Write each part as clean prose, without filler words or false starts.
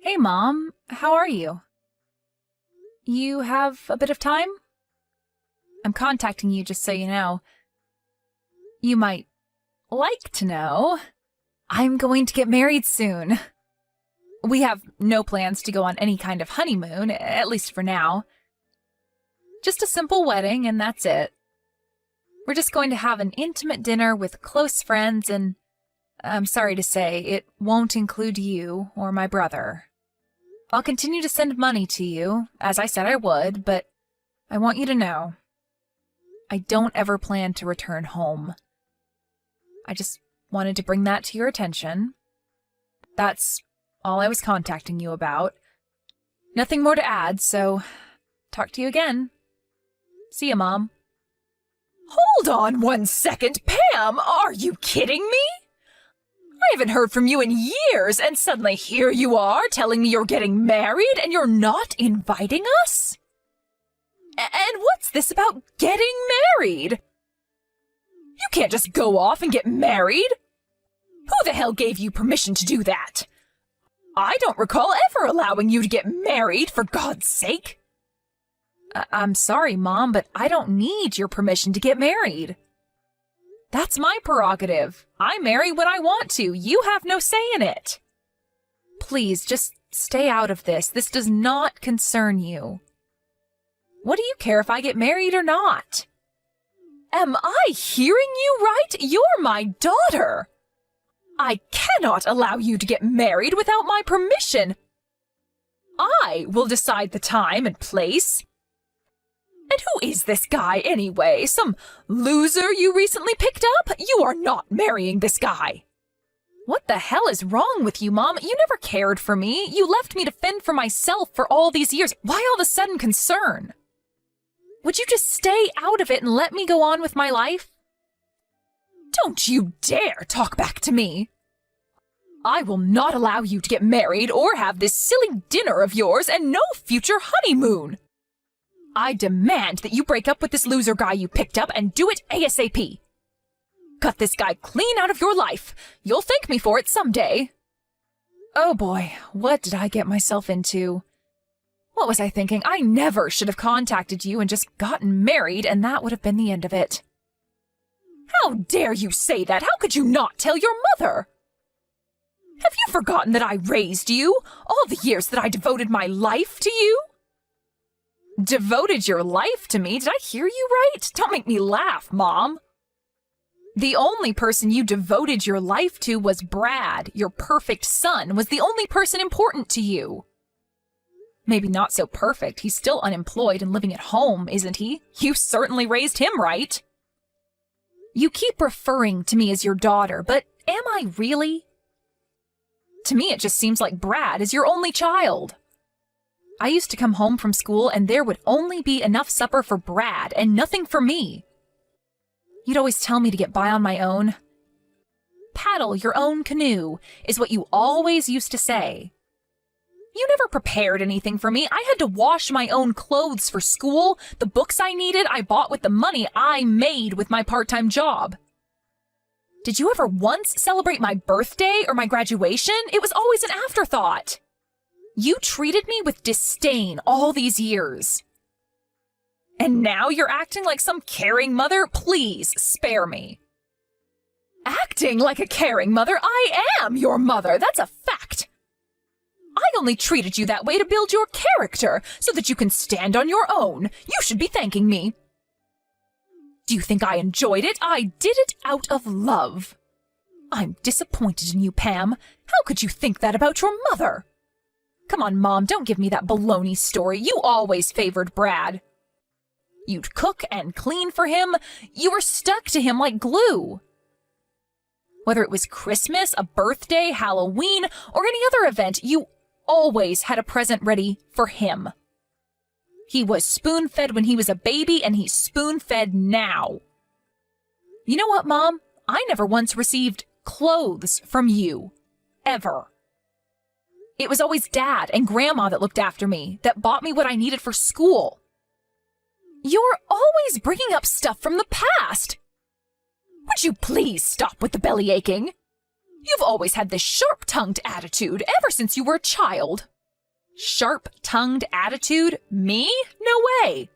Hey, Mom. How are you? You have a bit of time? I'm contacting you just so you know. You might like to know. I'm going to get married soon. We have no plans to go on any kind of honeymoon, at least for now. Just a simple wedding, and that's it. We're just going to have an intimate dinner with close friends, and I'm sorry to say, it won't include you or my brother. I'll continue to send money to you, as I said I would, but I want you to know, I don't ever plan to return home. I just wanted to bring that to your attention. That's all I was contacting you about. Nothing more to add, so talk to you again. See ya, Mom. Hold on 1 second, Pam! Are you kidding me? I haven't heard from you in years, and suddenly here you are telling me you're getting married and you're not inviting us? And what's this about getting married? You can't just go off and get married. Who the hell gave you permission to do that? I don't recall ever allowing you to get married, for God's sake. I'm sorry, Mom, but I don't need your permission to get married. That's my prerogative. I marry when I want to. You have no say in it. Please, just stay out of this. This does not concern you. What do you care if I get married or not? Am I hearing you right? You're my daughter. I cannot allow you to get married without my permission. I will decide the time and place. And who is this guy anyway? Some loser you recently picked up? You are not marrying this guy. What the hell is wrong with you, Mom? You never cared for me. You left me to fend for myself for all these years. Why all of a sudden concern? Would you just stay out of it and let me go on with my life? Don't you dare talk back to me. I will not allow you to get married or have this silly dinner of yours and no future honeymoon. I demand that you break up with this loser guy you picked up and do it ASAP. Cut this guy clean out of your life. You'll thank me for it someday. Oh boy, what did I get myself into? What was I thinking? I never should have contacted you and just gotten married, and that would have been the end of it. How dare you say that? How could you not tell your mother? Have you forgotten that I raised you? All the years that I devoted my life to you? Devoted your life to me? Did I hear you right? Don't make me laugh, Mom. The only person you devoted your life to was Brad. Your perfect son was the only person important to you. Maybe not so perfect. He's still unemployed and living at home, isn't he? You certainly raised him right. You keep referring to me as your daughter, but am I really? To me, it just seems like Brad is your only child. I used to come home from school and there would only be enough supper for Brad and nothing for me. You'd always tell me to get by on my own. Paddle your own canoe is what you always used to say. You never prepared anything for me. I had to wash my own clothes for school. The books I needed, I bought with the money I made with my part-time job. Did you ever once celebrate my birthday or my graduation? It was always an afterthought. You treated me with disdain all these years. And now you're acting like some caring mother? Please, spare me. Acting like a caring mother? I am your mother. That's a fact. I only treated you that way to build your character so that you can stand on your own. You should be thanking me. Do you think I enjoyed it? I did it out of love. I'm disappointed in you, Pam. How could you think that about your mother? Come on, Mom, don't give me that baloney story. You always favored Brad. You'd cook and clean for him. You were stuck to him like glue. Whether it was Christmas, a birthday, Halloween, or any other event, you always had a present ready for him. He was spoon-fed when he was a baby, and he's spoon-fed now. You know what, Mom? I never once received clothes from you. Ever. It was always Dad and Grandma that looked after me, that bought me what I needed for school. You're always bringing up stuff from the past. Would you please stop with the belly aching? You've always had this sharp-tongued attitude ever since you were a child. Sharp-tongued attitude? Me? No way.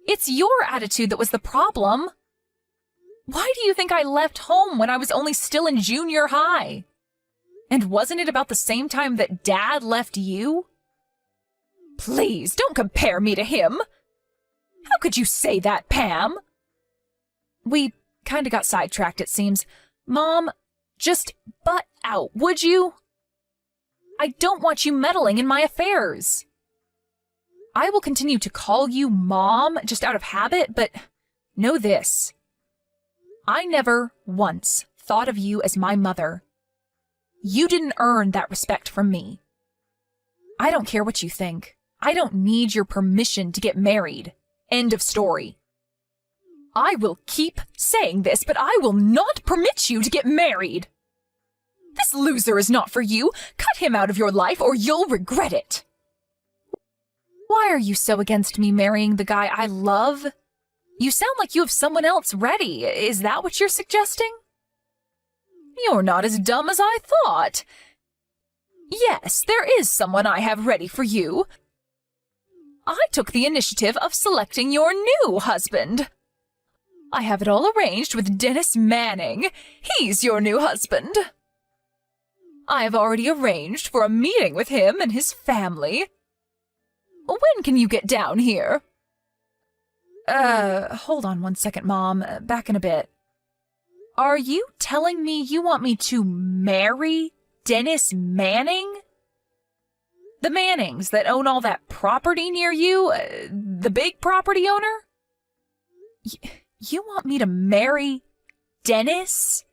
It's your attitude that was the problem. Why do you think I left home when I was only still in junior high? And wasn't it about the same time that Dad left you? Please, don't compare me to him. How could you say that, Pam? We kinda got sidetracked, it seems. Mom, just butt out, would you? I don't want you meddling in my affairs. I will continue to call you Mom just out of habit, but know this. I never once thought of you as my mother. You didn't earn that respect from me. I don't care what you think. I don't need your permission to get married. End of story. I will keep saying this, but I will not permit you to get married. This loser is not for you. Cut him out of your life or you'll regret it. Why are you so against me marrying the guy I love? You sound like you have someone else ready. Is that what you're suggesting? You're not as dumb as I thought. Yes, there is someone I have ready for you. I took the initiative of selecting your new husband. I have it all arranged with Dennis Manning. He's your new husband. I have already arranged for a meeting with him and his family. When can you get down here? Hold on one second, Mom. Back in a bit. Are you telling me you want me to marry Dennis Manning? The Mannings that own all that property near you? The big property owner? You want me to marry Dennis?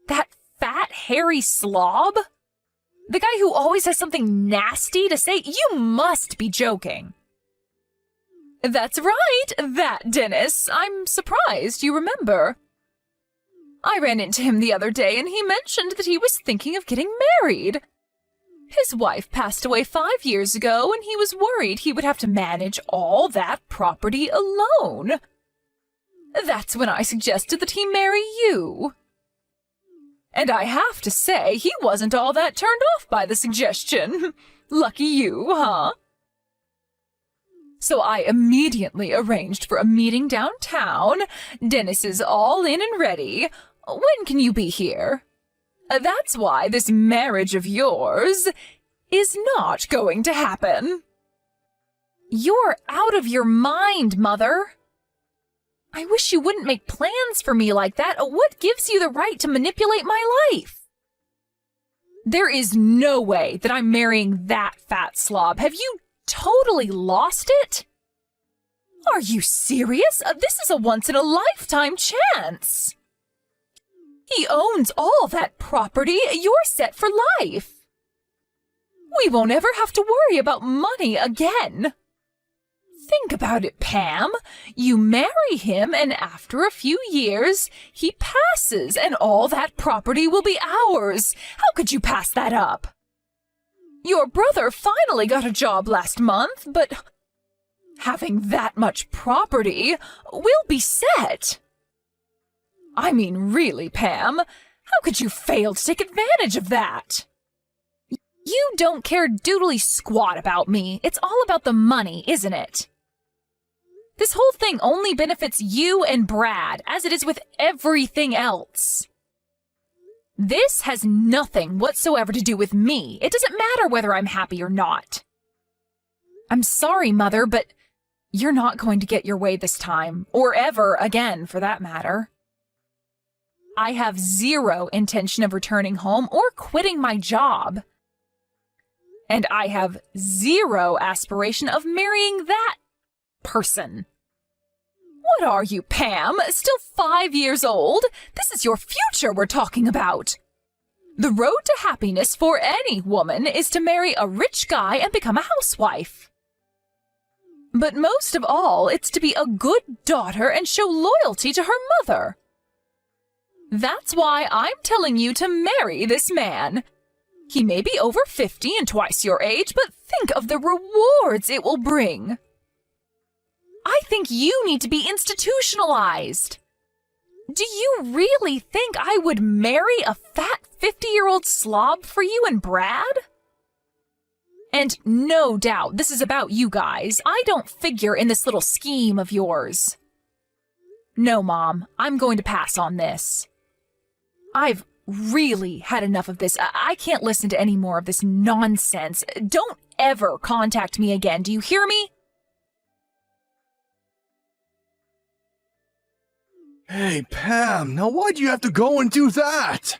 That fat, hairy slob? The guy who always has something nasty to say? You must be joking. That's right, that Dennis. I'm surprised you remember. I ran into him the other day and he mentioned that he was thinking of getting married. His wife passed away 5 years ago and he was worried he would have to manage all that property alone. That's when I suggested that he marry you. And I have to say, he wasn't all that turned off by the suggestion. Lucky you, huh? So I immediately arranged for a meeting downtown. Dennis is all in and ready. When can you be here? That's why this marriage of yours is not going to happen. You're out of your mind, Mother. I wish you wouldn't make plans for me like that. What gives you the right to manipulate my life? There is no way that I'm marrying that fat slob. Have you totally lost it? Are you serious? This is a once-in-a-lifetime chance. He owns all that property. You're set for life. We won't ever have to worry about money again. Think about it, Pam. You marry him, and after a few years, he passes, and all that property will be ours. How could you pass that up? Your brother finally got a job last month, but having that much property, we'll be set. I mean, really, Pam, how could you fail to take advantage of that? You don't care doodly squat about me. It's all about the money, isn't it? This whole thing only benefits you and Brad, as it is with everything else. This has nothing whatsoever to do with me. It doesn't matter whether I'm happy or not. I'm sorry, Mother, but you're not going to get your way this time, or ever again, for that matter. I have zero intention of returning home or quitting my job. And I have zero aspiration of marrying that person. What are you, Pam? Still 5 years old? This is your future we're talking about. The road to happiness for any woman is to marry a rich guy and become a housewife. But most of all, it's to be a good daughter and show loyalty to her mother. That's why I'm telling you to marry this man. He may be over 50 and twice your age, but think of the rewards it will bring. I think you need to be institutionalized. Do you really think I would marry a fat 50-year-old slob for you and Brad? And no doubt this is about you guys. I don't figure in this little scheme of yours. No, Mom, I'm going to pass on this. I've really had enough of this. I can't listen to any more of this nonsense. Don't ever contact me again. Do you hear me? Hey, Pam, now why'd you have to go and do that?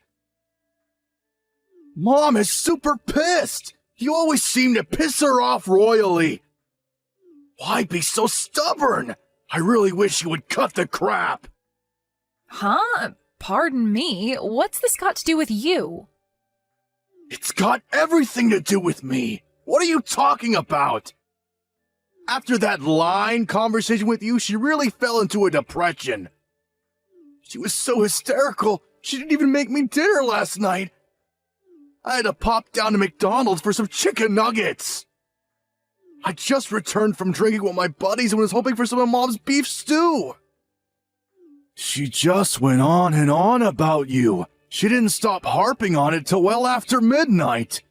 Mom is super pissed. You always seem to piss her off royally. Why be so stubborn? I really wish you would cut the crap. Huh? Pardon me. What's this got to do with you? It's got everything to do with me. What are you talking about? After that line conversation with you, she really fell into a depression. She was so hysterical, she didn't even make me dinner last night. I had to pop down to McDonald's for some chicken nuggets. I just returned from drinking with my buddies and was hoping for some of Mom's beef stew. She just went on and on about you. She didn't stop harping on it till well after midnight.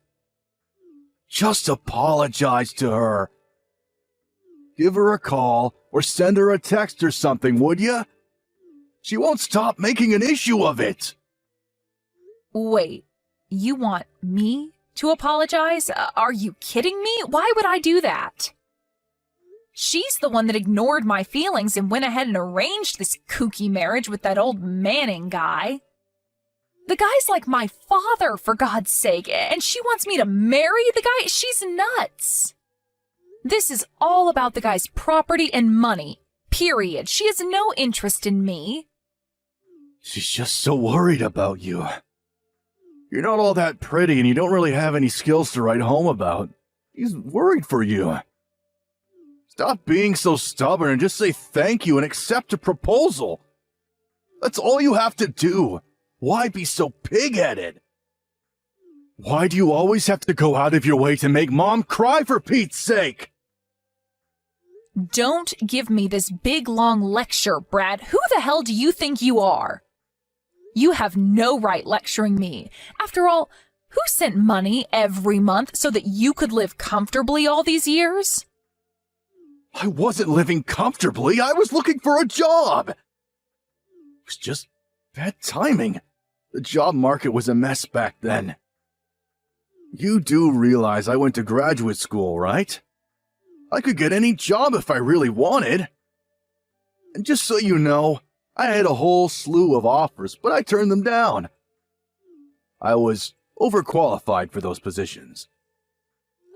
Just apologize to her. Give her a call or send her a text or something, would ya? She won't stop making an issue of it. Wait, you want me to apologize? Are you kidding me? Why would I do that? She's the one that ignored my feelings and went ahead and arranged this kooky marriage with that old Manning guy. The guy's like my father, for God's sake, and she wants me to marry the guy? She's nuts. This is all about the guy's property and money, period. She has no interest in me. She's just so worried about you. You're not all that pretty and you don't really have any skills to write home about. She's worried for you. Stop being so stubborn and just say thank you and accept a proposal. That's all you have to do. Why be so pig-headed? Why do you always have to go out of your way to make Mom cry, for Pete's sake? Don't give me this big long lecture, Brad. Who the hell do you think you are? You have no right lecturing me. After all, who sent money every month so that you could live comfortably all these years? I wasn't living comfortably. I was looking for a job. It was just bad timing. The job market was a mess back then. You do realize I went to graduate school, right? I could get any job if I really wanted. And just so you know, I had a whole slew of offers, but I turned them down. I was overqualified for those positions.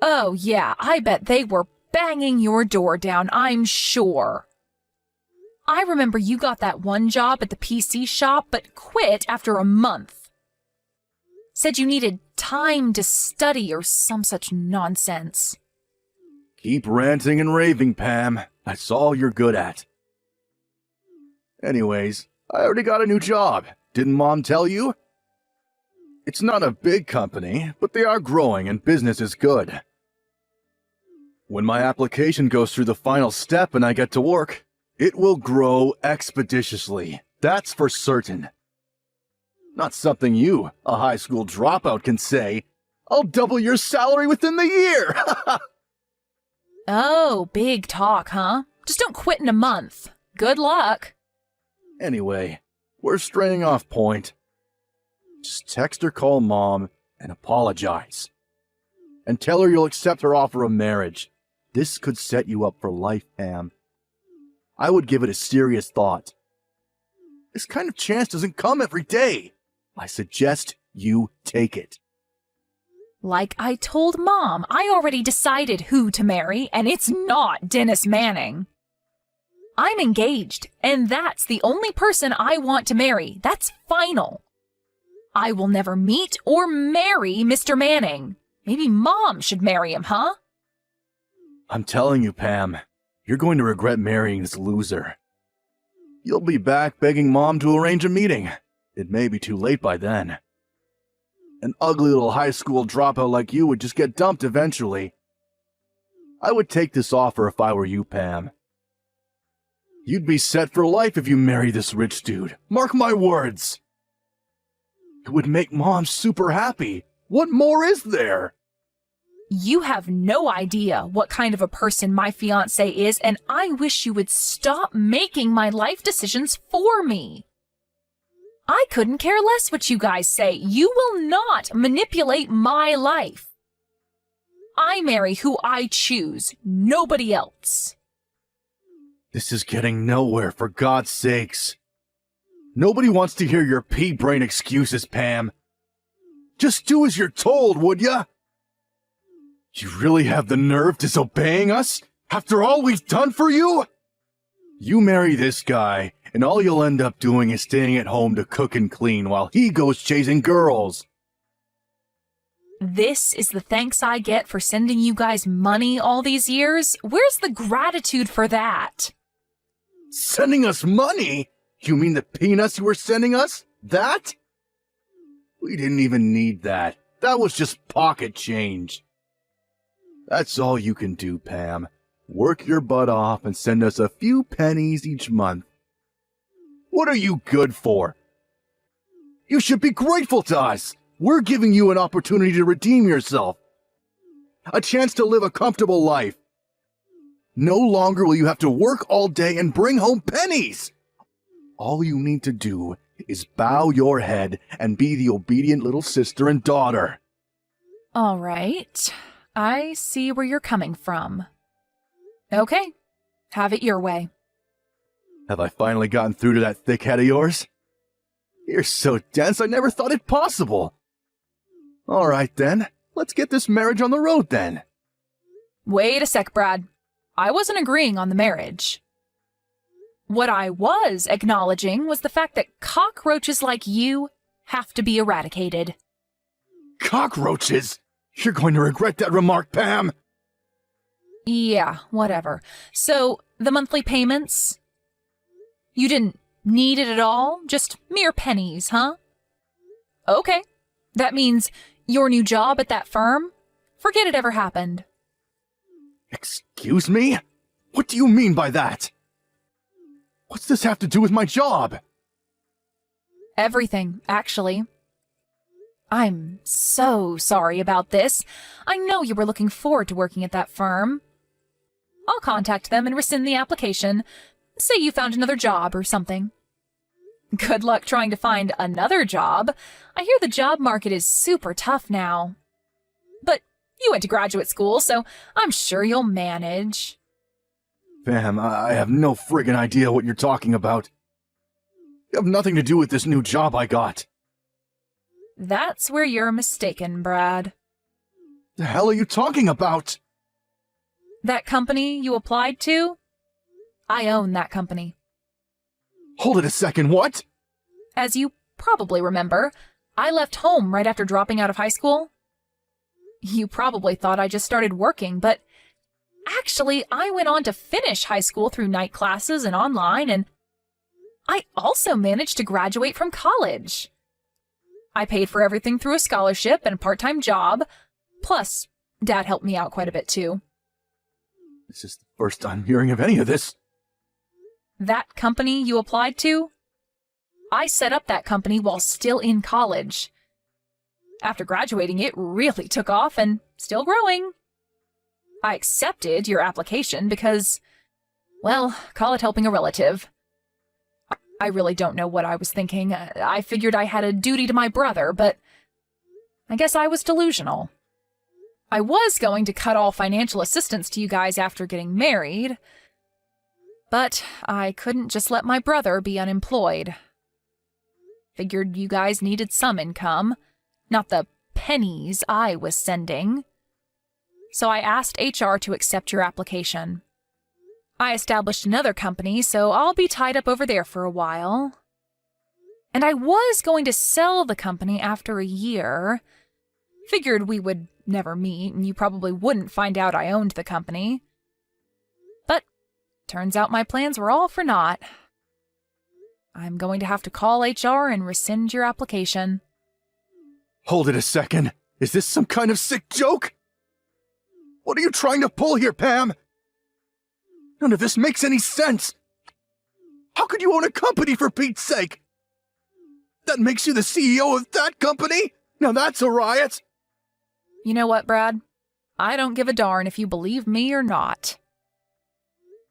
Oh, yeah, I bet they were banging your door down, I'm sure. I remember you got that one job at the PC shop, but quit after a month. Said you needed time to study or some such nonsense. Keep ranting and raving, Pam. That's all you're good at. Anyways, I already got a new job. Didn't Mom tell you? It's not a big company, but they are growing and business is good. When my application goes through the final step and I get to work, it will grow expeditiously. That's for certain. Not something you, a high school dropout, can say. I'll double your salary within the year! Oh, big talk, huh? Just don't quit in a month. Good luck. Anyway, we're straying off point. Just text or call Mom and apologize. And tell her you'll accept her offer of marriage. This could set you up for life, Pam. I would give it a serious thought. This kind of chance doesn't come every day. I suggest you take it. Like I told Mom, I already decided who to marry, and it's not Dennis Manning. I'm engaged, and that's the only person I want to marry. That's final. I will never meet or marry Mr. Manning. Maybe Mom should marry him, huh? I'm telling you, Pam, you're going to regret marrying this loser. You'll be back begging Mom to arrange a meeting. It may be too late by then. An ugly little high school dropout like you would just get dumped eventually. I would take this offer if I were you, Pam. You'd be set for life if you marry this rich dude. Mark my words. It would make Mom super happy. What more is there? You have no idea what kind of a person my fiancé is, and I wish you would stop making my life decisions for me. I couldn't care less what you guys say. You will not manipulate my life. I marry who I choose, nobody else. This is getting nowhere, for God's sakes. Nobody wants to hear your pea-brain excuses, Pam. Just do as you're told, would ya? You really have the nerve disobeying us? After all we've done for you? You marry this guy, and all you'll end up doing is staying at home to cook and clean while he goes chasing girls. This is the thanks I get for sending you guys money all these years? Where's the gratitude for that? Sending us money? You mean the peanuts you were sending us? That? We didn't even need that. That was just pocket change. That's all you can do, Pam. Work your butt off and send us a few pennies each month. What are you good for? You should be grateful to us. We're giving you an opportunity to redeem yourself. A chance to live a comfortable life. No longer will you have to work all day and bring home pennies. All you need to do is bow your head and be the obedient little sister and daughter. All right. I see where you're coming from. Okay. Have it your way. Have I finally gotten through to that thick head of yours? You're so dense I never thought it possible. All right then, let's get this marriage on the road then. Wait a sec, Brad. I wasn't agreeing on the marriage. What I was acknowledging was the fact that cockroaches like you have to be eradicated. Cockroaches? You're going to regret that remark, Pam. Yeah, whatever. So, the monthly payments? You didn't need it at all? Just mere pennies, huh? Okay. That means your new job at that firm? Forget it ever happened. Excuse me? What do you mean by that? What's this have to do with my job? Everything, actually. I'm so sorry about this. I know you were looking forward to working at that firm. I'll contact them and rescind the application. Say you found another job or something. Good luck trying to find another job. I hear the job market is super tough now. But you went to graduate school, so I'm sure you'll manage. Pam, I have no friggin' idea what you're talking about. You have nothing to do with this new job I got. That's where you're mistaken, Brad. The hell are you talking about? That company you applied to? I own that company. Hold it a second, what? As you probably remember, I left home right after dropping out of high school. You probably thought I just started working, but actually I went on to finish high school through night classes and online, and I also managed to graduate from college. I paid for everything through a scholarship and a part-time job, plus Dad helped me out quite a bit too. This is the first I'm hearing of any of this. That company you applied to? I set up that company while still in college. After graduating, it really took off and still growing. I accepted your application because, well, call it helping a relative. I really don't know what I was thinking. I figured I had a duty to my brother, but I guess I was delusional. I was going to cut all financial assistance to you guys after getting married, but I couldn't just let my brother be unemployed. Figured you guys needed some income, not the pennies I was sending. So I asked HR to accept your application. I established another company, so I'll be tied up over there for a while. And I was going to sell the company after a year. Figured we would never meet, and you probably wouldn't find out I owned the company. But turns out my plans were all for naught. I'm going to have to call HR and rescind your application. Hold it a second. Is this some kind of sick joke? What are you trying to pull here, Pam? None of this makes any sense. How could you own a company, for Pete's sake? That makes you the CEO of that company? Now that's a riot! You know what, Brad? I don't give a darn if you believe me or not.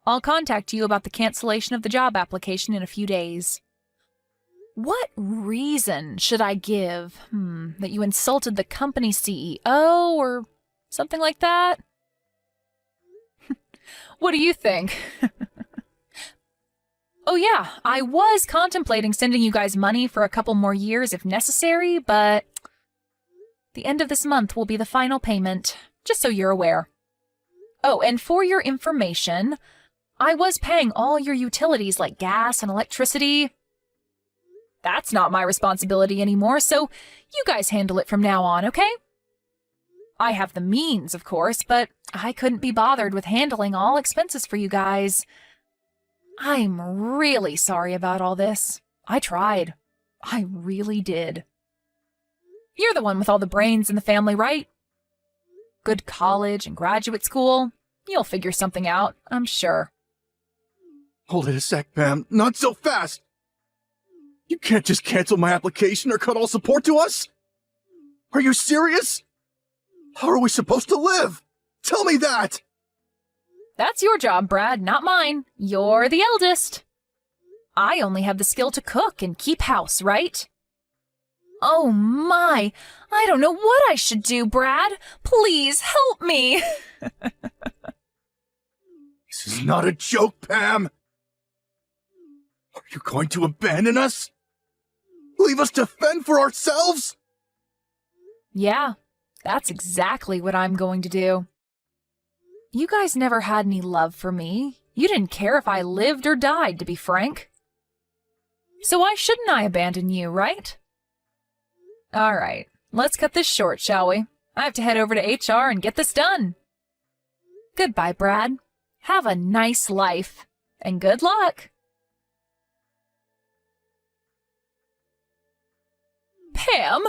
I'll contact you about the cancellation of the job application in a few days. What reason should I give? That you insulted the company CEO or something like that? What do you think? Oh yeah, I was contemplating sending you guys money for a couple more years if necessary, but the end of this month will be the final payment, just so you're aware. Oh, and for your information, I was paying all your utilities like gas and electricity. That's not my responsibility anymore, so you guys handle it from now on, okay? I have the means, of course, but I couldn't be bothered with handling all expenses for you guys. I'm really sorry about all this. I tried. I really did. You're the one with all the brains in the family, right? Good college and graduate school. You'll figure something out, I'm sure. Hold it a sec, Pam. Not so fast! You can't just cancel my application or cut all support to us? Are you serious? How are we supposed to live? Tell me that! That's your job, Brad, not mine. You're the eldest. I only have the skill to cook and keep house, right? Oh my, I don't know what I should do, Brad. Please help me. This is not a joke, Pam! Are you going to abandon us? Leave us to fend for ourselves? Yeah, that's exactly what I'm going to do. You guys never had any love for me. You didn't care if I lived or died, to be frank. So why shouldn't I abandon you, right? All right, let's cut this short, shall we? I have to head over to HR and get this done. Goodbye, Brad. Have a nice life, and good luck. Pam,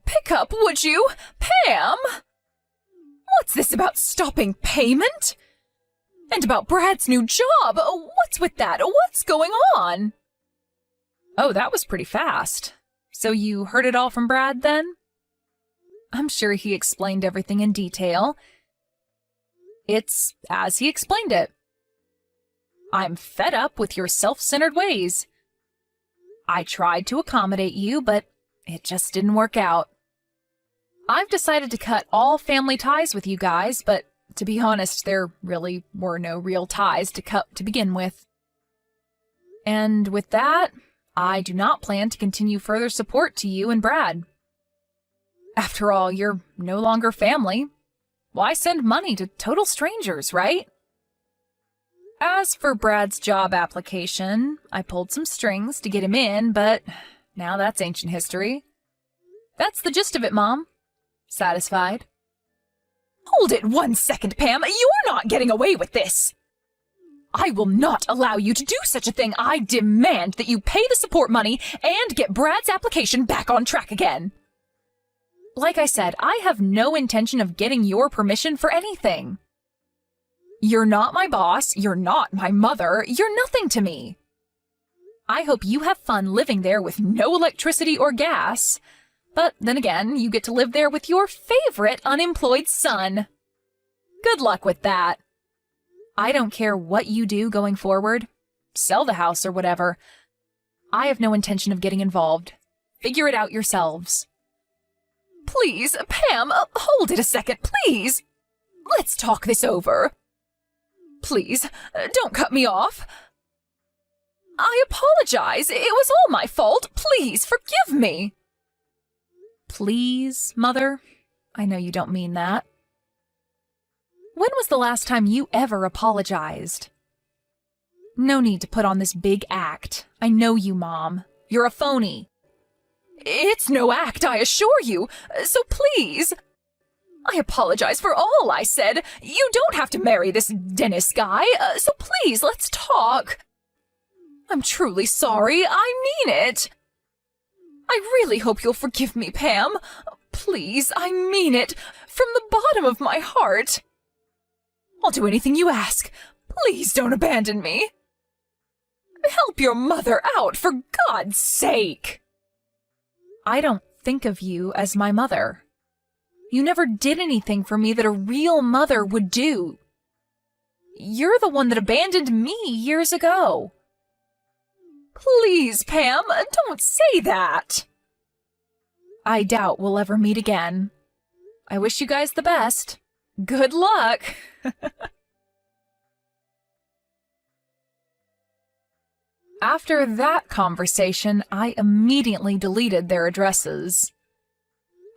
pick up, would you? Pam! What's this about stopping payment? And about Brad's new job? What's with that? What's going on? Oh, that was pretty fast. So you heard it all from Brad, then? I'm sure he explained everything in detail. It's as he explained it. I'm fed up with your self-centered ways. I tried to accommodate you, but it just didn't work out. I've decided to cut all family ties with you guys, but to be honest, there really were no real ties to cut to begin with. And with that, I do not plan to continue further support to you and Brad. After all, you're no longer family. Why send money to total strangers, right? As for Brad's job application, I pulled some strings to get him in, but now that's ancient history. That's the gist of it, Mom. Satisfied? Hold it 1 second, Pam. You're not getting away with this. I will not allow you to do such a thing. I demand that you pay the support money and get Brad's application back on track again. Like I said, I have no intention of getting your permission for anything. You're not my boss. You're not my mother. You're nothing to me. I hope you have fun living there with no electricity or gas. But then again, you get to live there with your favorite unemployed son. Good luck with that. I don't care what you do going forward. Sell the house or whatever. I have no intention of getting involved. Figure it out yourselves. Please, Pam, hold it a second, please. Let's talk this over. Please, don't cut me off. I apologize. It was all my fault. Please, forgive me. Please, Mother? I know you don't mean that. When was the last time you ever apologized? No need to put on this big act. I know you, Mom. You're a phony. It's no act, I assure you. So please. I apologize for all I said. You don't have to marry this Dennis guy. So please, let's talk. I'm truly sorry. I mean it. I really hope you'll forgive me, Pam. Please, I mean it. From the bottom of my heart. I'll do anything you ask. Please don't abandon me. Help your mother out, for God's sake! I don't think of you as my mother. You never did anything for me that a real mother would do. You're the one that abandoned me years ago. Please, Pam, don't say that. I doubt we'll ever meet again. I wish you guys the best. Good luck! After that conversation, I immediately deleted their addresses.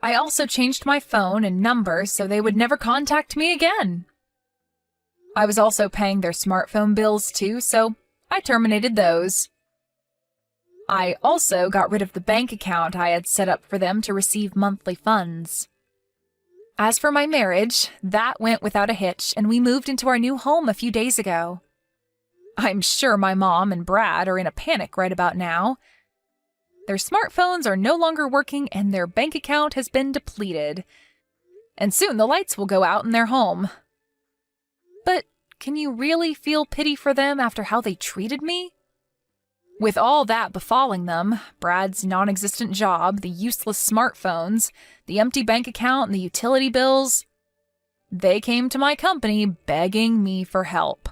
I also changed my phone and number so they would never contact me again. I was also paying their smartphone bills too, so I terminated those. I also got rid of the bank account I had set up for them to receive monthly funds. As for my marriage, that went without a hitch, and we moved into our new home a few days ago. I'm sure my mom and Brad are in a panic right about now. Their smartphones are no longer working and their bank account has been depleted. And soon the lights will go out in their home. But can you really feel pity for them after how they treated me? With all that befalling them, Brad's non-existent job, the useless smartphones, the empty bank account, and the utility bills, they came to my company begging me for help.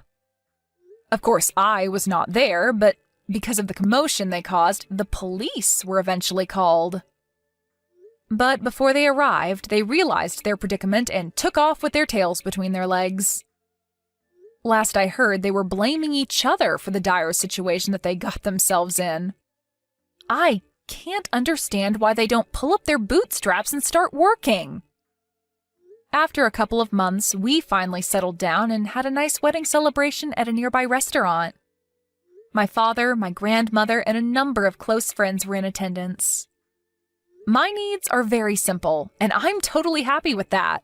Of course, I was not there, but because of the commotion they caused, the police were eventually called. But before they arrived, they realized their predicament and took off with their tails between their legs. Last I heard, they were blaming each other for the dire situation that they got themselves in. I can't understand why they don't pull up their bootstraps and start working. After a couple of months, we finally settled down and had a nice wedding celebration at a nearby restaurant. My father, my grandmother, and a number of close friends were in attendance. My needs are very simple, and I'm totally happy with that.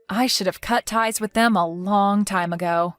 I should have cut ties with them a long time ago.